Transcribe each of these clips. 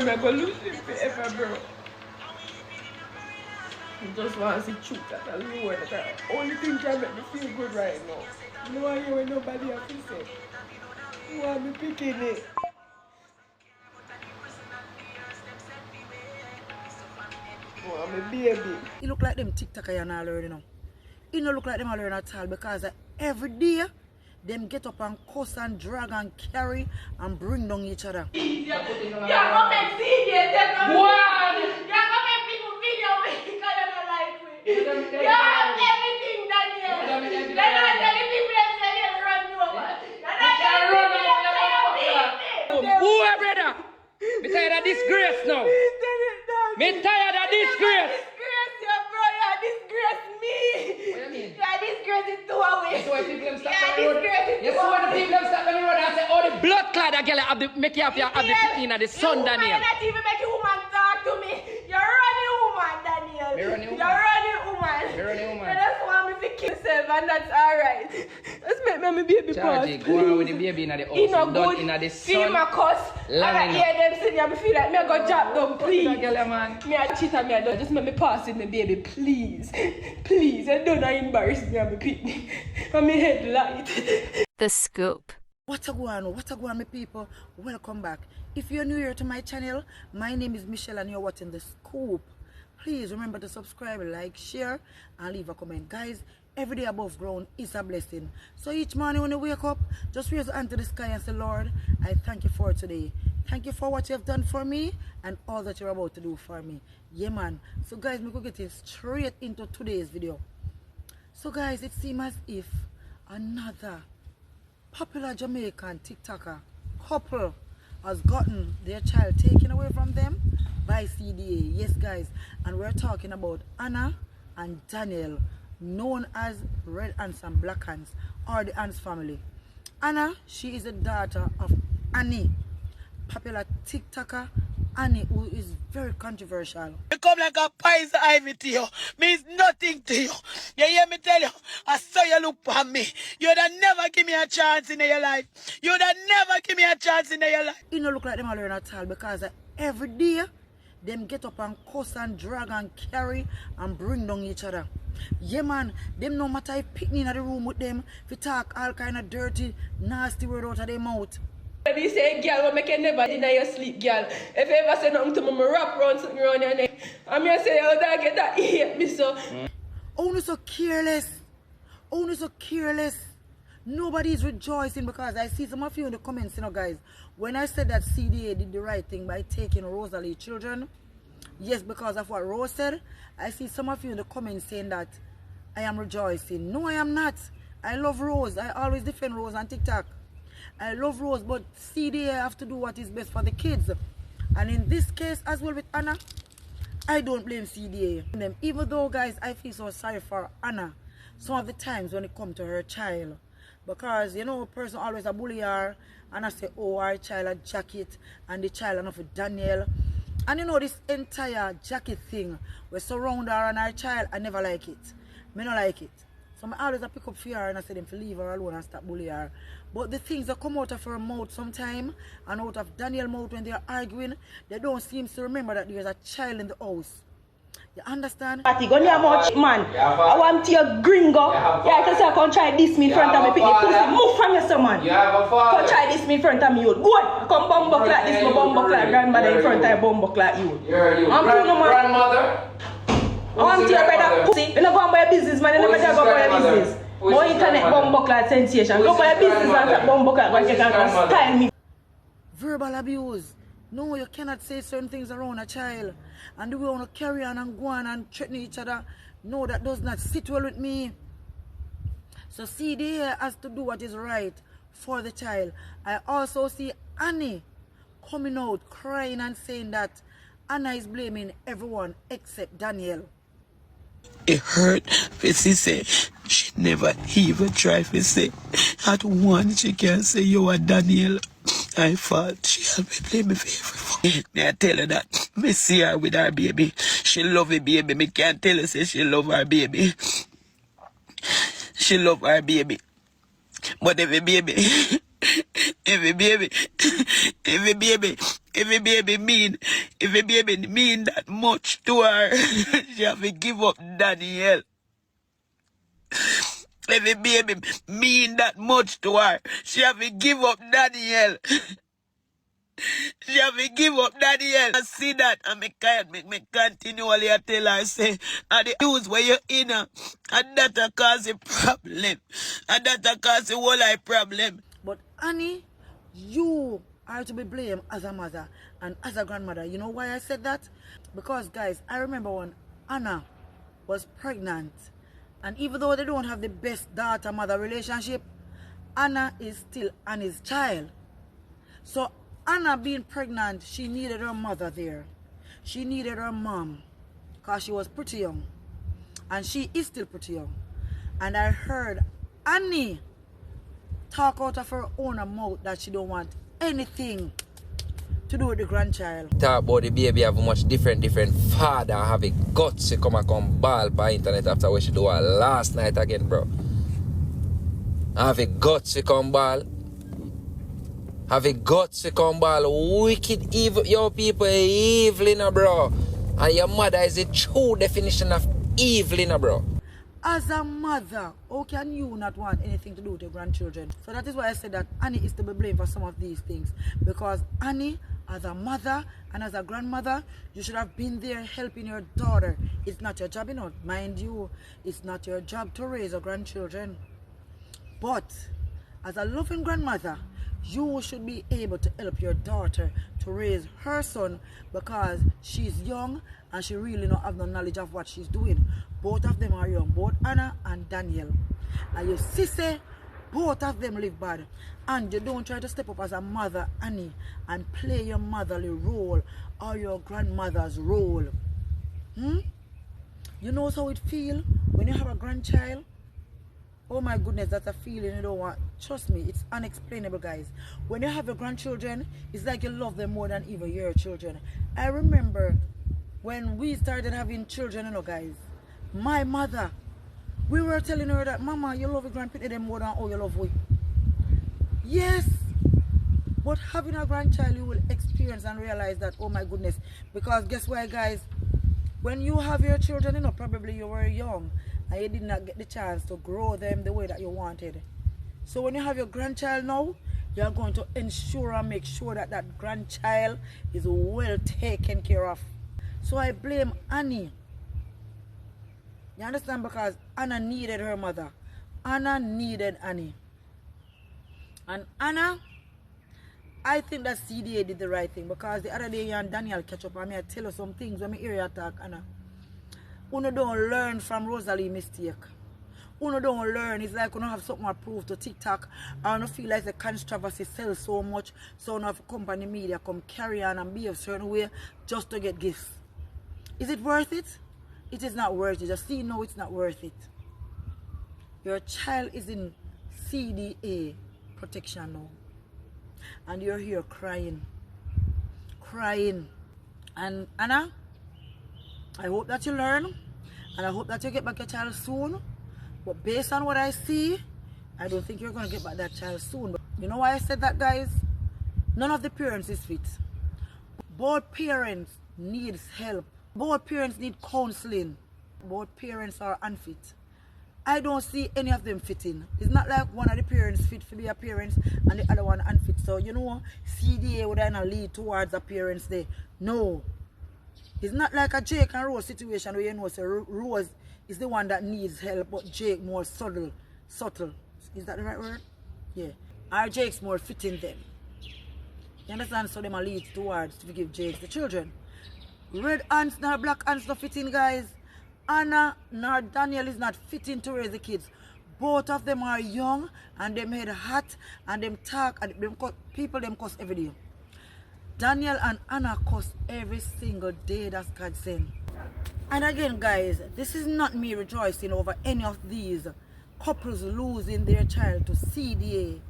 I'm going to lose him forever, bro. I just want to see truth at the Lord. That's the only thing can make me feel good right now. You know I hear when nobody has to say. You want me picking it. Oh, I'm a baby. It look like them TikToker you not learning now. It don't look like them all learn at all because every day them get up and cuss and drag and carry and bring down each other. You're going to make videos. What? You're going to make people video because you don't like me. You have everything, Daniel. You're not telling people that Daniel run you over. You're not telling people that Daniel beat me. Who are brother? Me tired of disgrace now. Me tired of disgrace. Disgrace you, bro. You disgrace me. What do you mean? You disgrace it two away. That's why people them stop Yeah, on the road. disgrace it Yes, two why the away. people them stop on the road and say, oh, the blood clot that girl have the make you have the picking of the sun, Daniel. You not even make a woman talk to me. You're running woman, Daniel. Me running woman. You're running woman. Me running woman. You just want me to kill myself and that's alright. Let's make me baby pause. Charlie, go on with the baby in the house. You know Done good. in the Feel sun. my cuss. And I Long hear them sitting and I feel like me I go drop down, please. That girl, man. Me I cheat and me I don't. Just make me pass with my baby, please. Please. I don't embarrass me and me pitney. And me head light. The Scoop. What a go on, my people. Welcome back. If you're new here to my channel, my name is Michelle and you're watching The Scoop. Please remember to subscribe, like, share, and leave a comment. Guys, every day above ground is a blessing. So each morning when you wake up, just raise your hand to the sky and say, Lord, I thank you for today. Thank you for what you have done for me and all that you're about to do for me. Yeah, man. So guys, we could get straight into today's video. So guys, it seems as if another popular Jamaican TikToker couple has gotten their child taken away from them by CDA. Yes, guys, and we're talking about Anna and Daniel, known as Red Ants and Black Ants, or the Ants family. Anna, she is the daughter of Annie, popular TikToker Annie, who is very controversial. You come like a poison ivy to you. Means nothing to you. You hear me tell you? I saw you look for me. You'd have never give me a chance in your life. You'd have never give me a chance in your life. It don't look like them all learn at all because every day them get up and cuss and drag and carry and bring down each other. Yeah, man, them no matter if picking in the room with them, if you talk all kind of dirty, nasty word out of their mouth. They say, girl, what make you never deny your sleep, girl. If you ever say nothing to me, I wrap around something around your neck. I'm going to say, oh, that get that, he hate me so. Only so careless. Only so careless. Nobody is rejoicing because I see some of you in the comments, you know, guys. When I said that CDA did the right thing by taking Rosalie's children, yes, because of what Rose said, I see some of you in the comments saying that I am rejoicing. No, I am not. I love Rose. I always defend Rose on TikTok. I love Rose, but CDA have to do what is best for the kids. And in this case, as well with Anna, I don't blame CDA. Even though, guys, I feel so sorry for Anna some of the times when it comes to her child. Because, you know, a person always a bully her, and I say, oh, our child a jacket, and the child enough with Daniel. And you know, this entire jacket thing, we surround her and our child, I never like it. Me not like it. So I always pick up for her and I say them to leave her alone and stop bullying her. But the things that come out of her mouth sometimes and out of Daniel's mouth when they are arguing, they don't seem to remember that there's a child in the house. You understand? Party, go near much, man. I want your gringo. Yeah, I can say I can't try this me in front of me. Pick your pussy. Move from your son, man. You have a father. Can't try this me in front of me, you. Go on. Come bum buck like this, my bum buck like grandmother in front of you, bum buck like you. You're I'm grandmother. I want your brother pussy. You never go on by your business, man. You never go by your business. More internet bum buck like sensation. Go by your business and that bum buck like when you can style me. Verbal abuse. No, you cannot say certain things around a child. And the way you want to carry on and go on and threaten each other, no, that does not sit well with me. So CDA has to do what is right for the child. I also see Annie coming out crying and saying that Anna is blaming everyone except Daniel. It hurt. She say she never even tried to say. At one she can say you are Daniel. I thought she had been blame me for everything. I tell her that. Me see her with her baby. She love the baby. Me can't tell her say she love her baby. She love her baby. But every baby If a baby, if a baby, if a baby mean, if a baby mean that much to her, she have to give up Daniel. If a baby mean that much to her, she have to give up Daniel. She have to give up Daniel. I see that and me can't make me continually tell her say, and the news where you're in and that a cause a problem. And that a cause a whole life problem. But Annie, you are to be blamed as a mother and as a grandmother. You know why I said that? Because guys, I remember when Anna was pregnant, and even though they don't have the best daughter-mother relationship, Anna is still Annie's child. So Anna being pregnant, she needed her mother there. She needed her mom because she was pretty young. And she is still pretty young. And I heard Annie talk out of her own mouth that she don't want anything to do with the grandchild. Talk about the baby have a much different father, have a guts to come ball by internet after what she do last night again, bro. Have a guts to come ball. Have a guts to come ball. Wicked evil, your people are evil, bro. And your mother is the true definition of evil, bro. As a mother, how can you not want anything to do with your grandchildren? So that is why I said that Annie is to be blamed for some of these things. Because Annie, as a mother and as a grandmother, you should have been there helping your daughter. It's not your job, you know. Mind you, it's not your job to raise your grandchildren. But as a loving grandmother, you should be able to help your daughter to raise her son because she's young and she really don't have no knowledge of what she's doing. Both of them are young, both Anna and Daniel. And you see, both of them live bad. And you don't try to step up as a mother, Annie, and play your motherly role or your grandmother's role. You know how it feels when you have a grandchild? Oh my goodness, that's a feeling you don't want. Trust me, it's unexplainable, guys. When you have your grandchildren, it's like you love them more than even your children. I remember when we started having children, you know, guys, my mother, we were telling her that, Mama, you love your grandparents more than how you love we. Yes, but having a grandchild, you will experience and realize that, oh my goodness, because guess what, guys, when you have your children, you know, probably you were young, and you did not get the chance to grow them the way that you wanted. So when you have your grandchild now, you're going to ensure and make sure that that grandchild is well taken care of. So I blame Annie. You understand? Because Anna needed her mother. Anna needed Annie. And Anna, I think that CDA did the right thing, because the other day you and Daniel catch up and I tell you some things when I hear you talk, Anna. Uno don't learn from Rosaline's mistake. Uno don't learn. It's like uno have something to prove to TikTok. I don't feel like the controversy sells so much, so uno have company media come carry on and be a certain way just to get gifts. Is it worth it? It is not worth it. Just see, no, it's not worth it. Your child is in CDA protection now. And you're here crying. Crying. And Anna, I hope that you learn, and I hope that you get back your child soon. But based on what I see, I don't think you're going to get back that child soon. But you know why I said that, guys? None of the parents is fit. Both parents need help. Both parents need counseling. Both parents are unfit. I don't see any of them fitting. It's not like one of the parents fit to be a parent and the other one unfit. So, you know, CDA would not lead towards a parents there. No. It's not like a Jake and Rose situation where you know, so Rose is the one that needs help, but Jake more subtle. Is that the right word? Yeah. Or Jake's more fitting them. You understand? So them are lead towards to give Jake the children. Red ants nor black ants not fitting, guys. Anna nor Daniel is not fitting to raise the kids. Both of them are young and them head hot and them talk and them people them cuss every day. Daniel and Anna cuss every single day. That's God sent. And again, guys, this is not me rejoicing over any of these couples losing their child to CDA.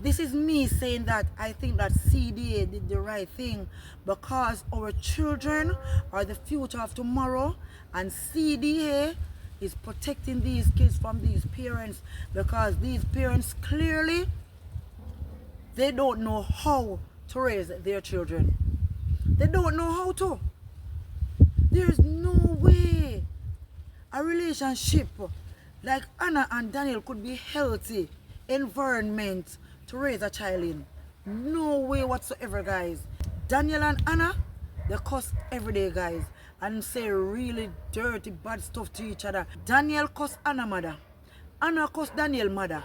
This is me saying that I think that CDA did the right thing, because our children are the future of tomorrow, and CDA is protecting these kids from these parents, because these parents clearly They don't know how to raise their children. They don't know how to. There's no way a relationship like Anna and Daniel could be healthy environment to raise a child in. No way whatsoever, guys. Daniel and Anna, they cuss every day, guys, and say really dirty, bad stuff to each other. Daniel cuss Anna mother. Anna cuss Daniel mother.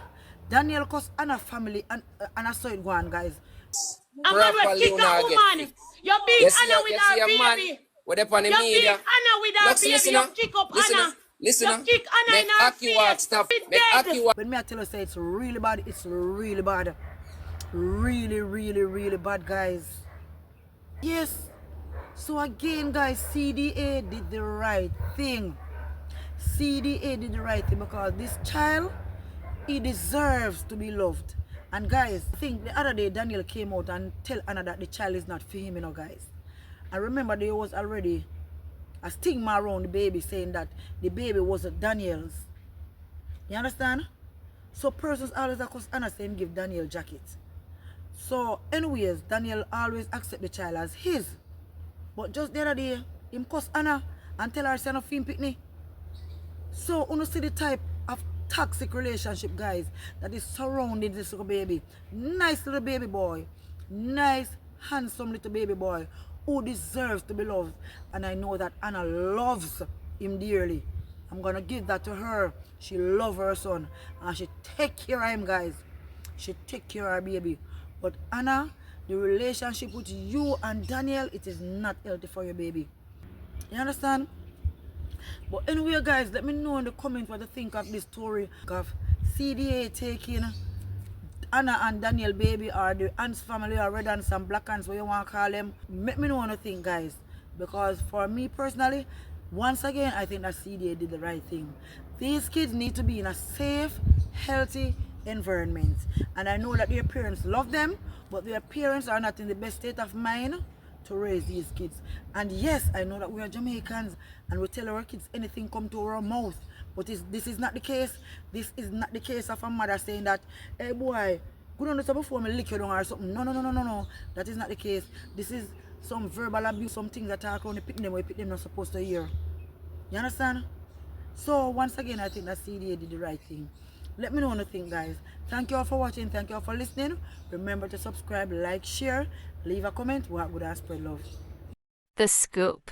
Daniel cuss Anna family, and I saw it go on, guys. I'm gonna kick a woman. You beat Anna with her baby. What up on the media? You beat Anna with her baby. You kick up Anna. Listen, you kick Anna in her face. Stop. When me I tell you, say it's really bad. It's really bad. Really, really, really bad, guys. Yes. So again, guys, CDA did the right thing. CDA did the right thing because this child, he deserves to be loved. And guys, I think the other day Daniel came out and tell Anna that the child is not for him, you know, guys. I remember there was already a stigma around the baby saying that the baby wasn't Daniel's. You understand? So persons always accuse Anna saying give Daniel jacket. So anyways, Daniel always accept the child as his. But just the other day, him cuss Anna and tell her say no film picnic. So you see the type of toxic relationship, guys, that is surrounding this little baby. Nice little baby boy. Nice, handsome little baby boy who deserves to be loved. And I know that Anna loves him dearly. I'm going to give that to her. She loves her son. And she take care of him, guys. She take care of her baby. But Anna, the relationship with you and Daniel, it is not healthy for your baby. You understand? But anyway, guys, let me know in the comments what you think of this story of CDA taking Anna and Daniel baby, or the Ants family, or Red Ants and Black Ants, what you want to call them. Let me know what you think, guys. Because for me personally, once again, I think that CDA did the right thing. These kids need to be in a safe, healthy environment. And I know that their parents love them, but their parents are not in the best state of mind to raise these kids. And yes, I know that we are Jamaicans and we tell our kids anything come to our mouth. But this is not the case. This is not the case of a mother saying that, hey boy, go down to before me lick you down or something. No. That is not the case. This is some verbal abuse, some things that talk around the pick them where pick them not supposed to hear. You understand? So once again, I think that CDA did the right thing. Let me know what you think, guys. Thank you all for watching. Thank you all for listening. Remember to subscribe, like, share, leave a comment. What would I spread love? The Scoop.